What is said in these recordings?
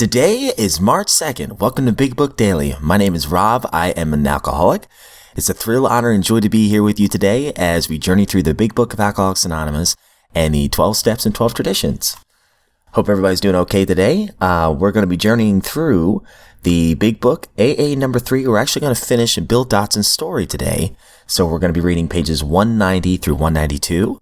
Today is March 2nd. Welcome to Big Book Daily. My name is Rob. I am an alcoholic. It's a thrill, honor, and joy to be here with you today as we journey through the Big Book of Alcoholics Anonymous and the 12 Steps and 12 Traditions. Hope everybody's doing okay today. We're going to be journeying through the Big Book, AA number 3. We're actually going to finish Bill Dotson's story today. So we're going to be reading pages 190 through 192.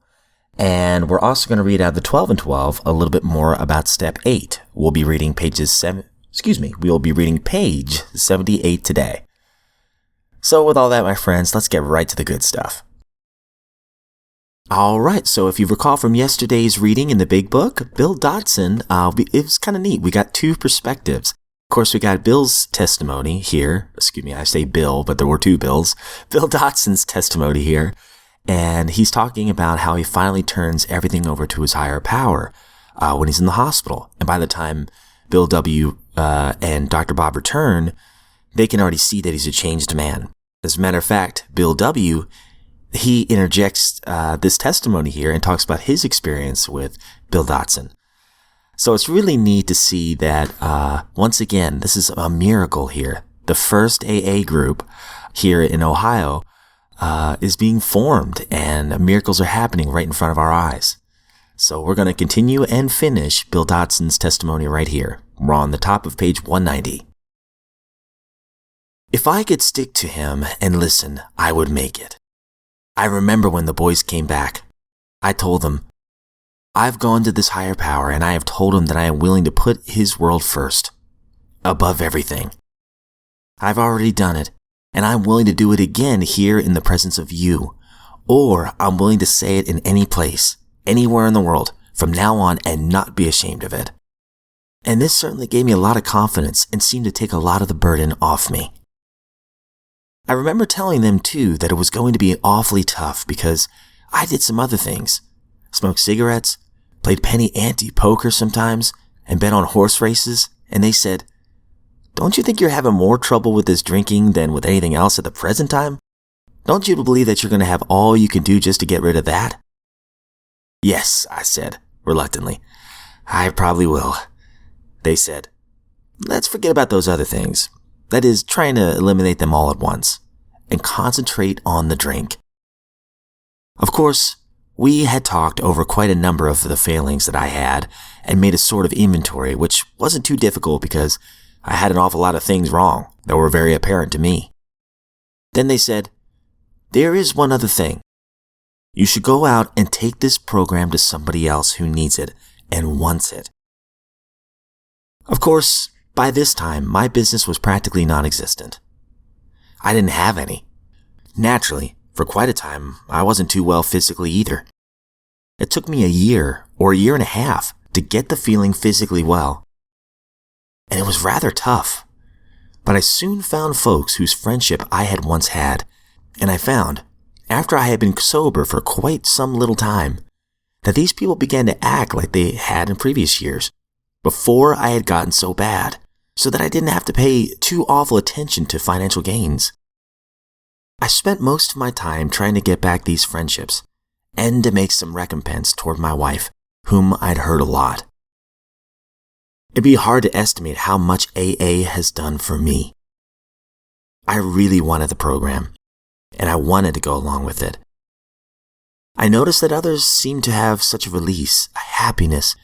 And we're also going to read out of the 12 and 12 a little bit more about step 8. We'll be reading page 78 today. So with all that, my friends, let's get right to the good stuff. All right, so if you recall from yesterday's reading in the Big Book, Bill Dotson, it was kind of neat. We got two perspectives. Of course, we got Bill's testimony here. I say Bill, but there were two Bills. Bill Dotson's testimony here. And he's talking about how he finally turns everything over to his higher power when he's in the hospital. And by the time Bill W. And Dr. Bob return, they can already see that he's a changed man. As a matter of fact, Bill W., he interjects this testimony here and talks about his experience with Bill Dotson. So it's really neat to see that, once again, this is a miracle here. The first AA group here in Ohio is being formed, and miracles are happening right in front of our eyes. So we're going to continue and finish Bill Dotson's testimony right here. We're on the top of page 190. If I could stick to him and listen, I would make it. I remember when the boys came back. I told them, I've gone to this higher power and I have told him that I am willing to put his world first, above everything. I've already done it. And I'm willing to do it again here in the presence of you. Or I'm willing to say it in any place, anywhere in the world, from now on and not be ashamed of it. And this certainly gave me a lot of confidence and seemed to take a lot of the burden off me. I remember telling them too that it was going to be awfully tough because I did some other things. Smoked cigarettes, played penny ante poker sometimes, and bet on horse races, and they said, don't you think you're having more trouble with this drinking than with anything else at the present time? Don't you believe that you're going to have all you can do just to get rid of that? Yes, I said, reluctantly. I probably will. They said, let's forget about those other things. That is, trying to eliminate them all at once and concentrate on the drink. Of course, we had talked over quite a number of the failings that I had and made a sort of inventory, which wasn't too difficult because I had an awful lot of things wrong that were very apparent to me. Then they said, there is one other thing. You should go out and take this program to somebody else who needs it and wants it. Of course, by this time, my business was practically non-existent. I didn't have any. Naturally, for quite a time, I wasn't too well physically either. It took me a year or a year and a half to get the feeling physically well. And it was rather tough. But I soon found folks whose friendship I had once had, and I found, after I had been sober for quite some little time, that these people began to act like they had in previous years, before I had gotten so bad, so that I didn't have to pay too awful attention to financial gains. I spent most of my time trying to get back these friendships, and to make some recompense toward my wife, whom I'd hurt a lot. It'd be hard to estimate how much AA has done for me. I really wanted the program, and I wanted to go along with it. I noticed that others seemed to have such a release, a happiness,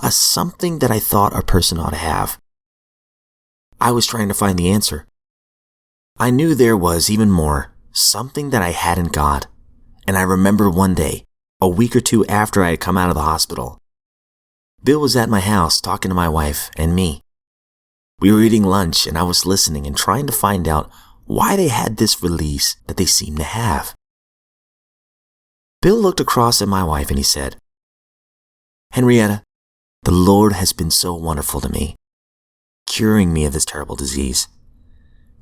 a something that I thought a person ought to have. I was trying to find the answer. I knew there was even more, something that I hadn't got, and I remember one day, a week or two after I had come out of the hospital, Bill was at my house talking to my wife and me. We were eating lunch and I was listening and trying to find out why they had this release that they seemed to have. Bill looked across at my wife and he said, Henrietta, the Lord has been so wonderful to me, curing me of this terrible disease,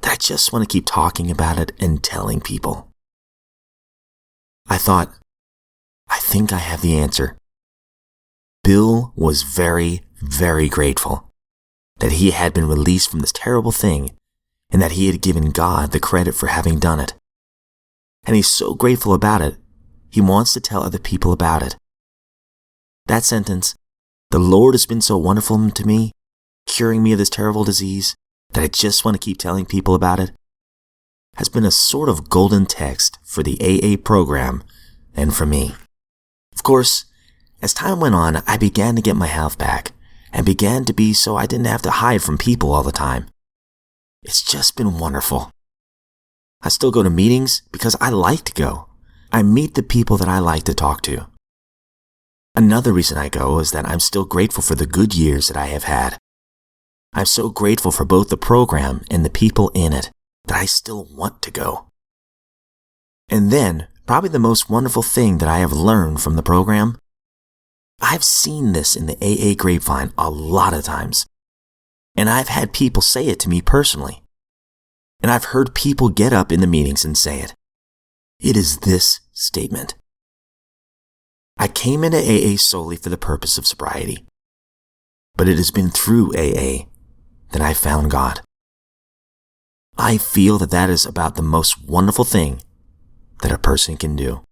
that I just want to keep talking about it and telling people. I thought, I think I have the answer. Bill was very, very grateful that he had been released from this terrible thing and that he had given God the credit for having done it. And he's so grateful about it, he wants to tell other people about it. That sentence, the Lord has been so wonderful to me, curing me of this terrible disease that I just want to keep telling people about it, has been a sort of golden text for the AA program and for me. Of course, as time went on, I began to get my health back and began to be so I didn't have to hide from people all the time. It's just been wonderful. I still go to meetings because I like to go. I meet the people that I like to talk to. Another reason I go is that I'm still grateful for the good years that I have had. I'm so grateful for both the program and the people in it that I still want to go. And then, probably the most wonderful thing that I have learned from the program, I've seen this in the AA grapevine a lot of times. And I've had people say it to me personally. And I've heard people get up in the meetings and say it. It is this statement. I came into AA solely for the purpose of sobriety. But it has been through AA that I found God. I feel that that is about the most wonderful thing that a person can do.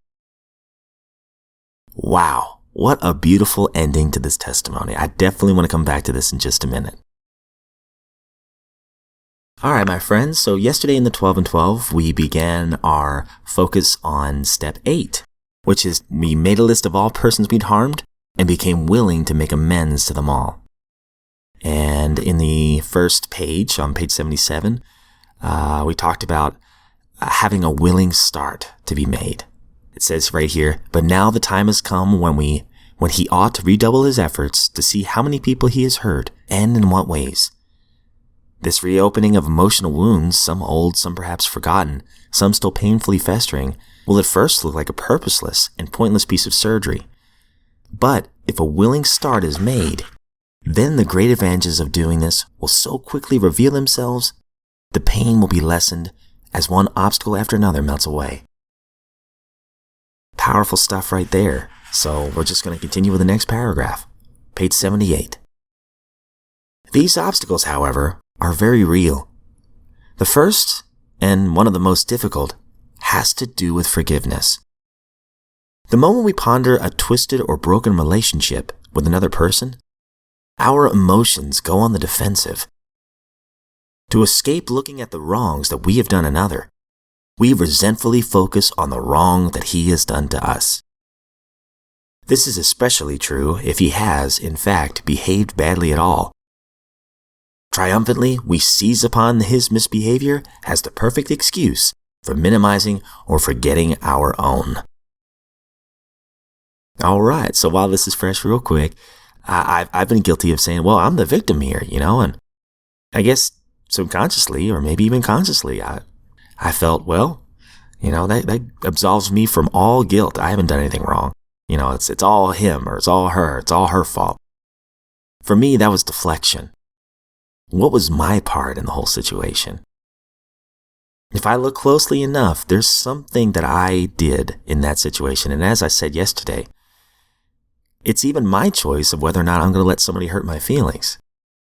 Wow, what a beautiful ending to this testimony. I definitely want to come back to this in just a minute. All right, my friends, so yesterday in the 12 and 12, we began our focus on step 8, which is we made a list of all persons we'd harmed and became willing to make amends to them all. And in the first page, on page 77, we talked about having a willing start to be made. It says right here, but now the time has come when he ought to redouble his efforts to see how many people he has hurt and in what ways. This reopening of emotional wounds, some old, some perhaps forgotten, some still painfully festering, will at first look like a purposeless and pointless piece of surgery. But if a willing start is made, then the great advantages of doing this will so quickly reveal themselves, the pain will be lessened as one obstacle after another melts away. Powerful stuff right there. So we're just going to continue with the next paragraph, page 78. These obstacles, however, are very real. The first, and one of the most difficult, has to do with forgiveness. The moment we ponder a twisted or broken relationship with another person, our emotions go on the defensive. To escape looking at the wrongs that we have done another, we resentfully focus on the wrong that he has done to us. This is especially true if he has, in fact, behaved badly at all. Triumphantly, we seize upon his misbehavior as the perfect excuse for minimizing or forgetting our own. All right, so while this is fresh real quick, I've been guilty of saying, well, I'm the victim here, and I guess subconsciously or maybe even consciously, I felt, well, that absolves me from all guilt. I haven't done anything wrong. It's all him or it's all her fault. For me, that was deflection. What was my part in the whole situation? If I look closely enough, there's something that I did in that situation. And as I said yesterday, it's even my choice of whether or not I'm going to let somebody hurt my feelings.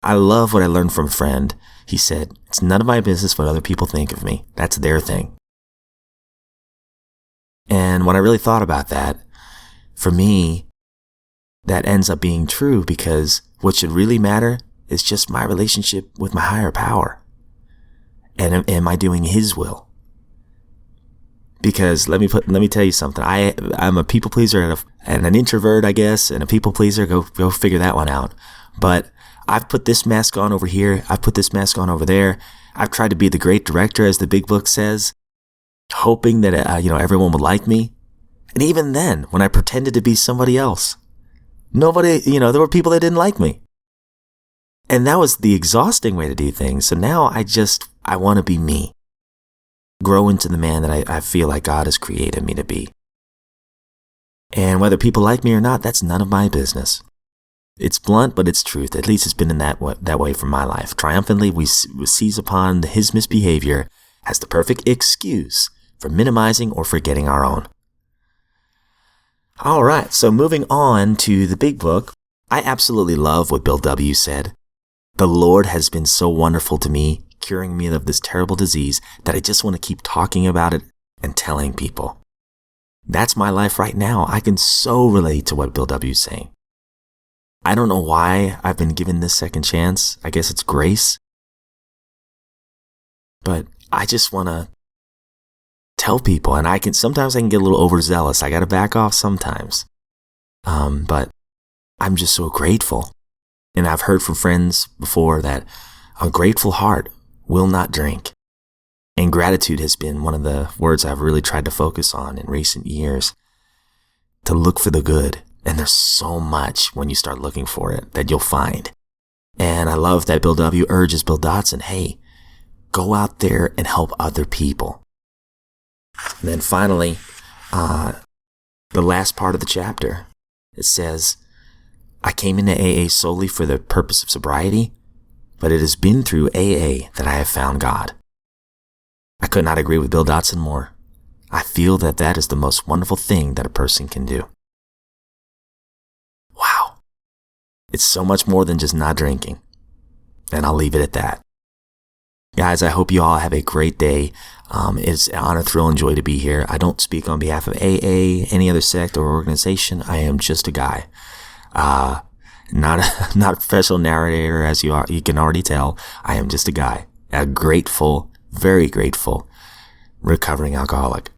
I love what I learned from a friend. He said, it's none of my business what other people think of me. That's their thing. And when I really thought about that, for me, that ends up being true because what should really matter is just my relationship with my higher power. And am I doing his will? Because let me tell you something. I'm a people pleaser and an introvert, I guess, and a people pleaser. Go figure that one out. But I've put this mask on over here. I've put this mask on over there. I've tried to be the great director, as the big book says, hoping that everyone would like me. And even then, when I pretended to be somebody else, nobody, there were people that didn't like me. And that was the exhausting way to do things. So now I want to be me. Grow into the man that I feel like God has created me to be. And whether people like me or not, that's none of my business. It's blunt, but it's truth. At least it's been in that way for my life. Triumphantly, we seize upon his misbehavior as the perfect excuse for minimizing or forgetting our own. All right, so moving on to the big book, I absolutely love what Bill W. said. The Lord has been so wonderful to me, curing me of this terrible disease, that I just want to keep talking about it and telling people. That's my life right now. I can so relate to what Bill W. is saying. I don't know why I've been given this second chance. I guess it's grace. But I just want to tell people, and sometimes I can get a little overzealous. I got to back off sometimes. But I'm just so grateful. And I've heard from friends before that a grateful heart will not drink. And gratitude has been one of the words I've really tried to focus on in recent years. To look for the good. And there's so much when you start looking for it that you'll find. And I love that Bill W. urges Bill Dotson, hey, go out there and help other people. And then finally, the last part of the chapter, it says, I came into AA solely for the purpose of sobriety, but it has been through AA that I have found God. I could not agree with Bill Dotson more. I feel that that is the most wonderful thing that a person can do. Wow. It's so much more than just not drinking. And I'll leave it at that. Guys, I hope you all have a great day. It's an honor, thrill, and joy to be here. I don't speak on behalf of AA, any other sect or organization. I am just a guy. Not a professional narrator, as you can already tell. I am just a guy. A grateful, very grateful, recovering alcoholic.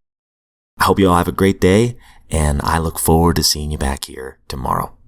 I hope you all have a great day, and I look forward to seeing you back here tomorrow.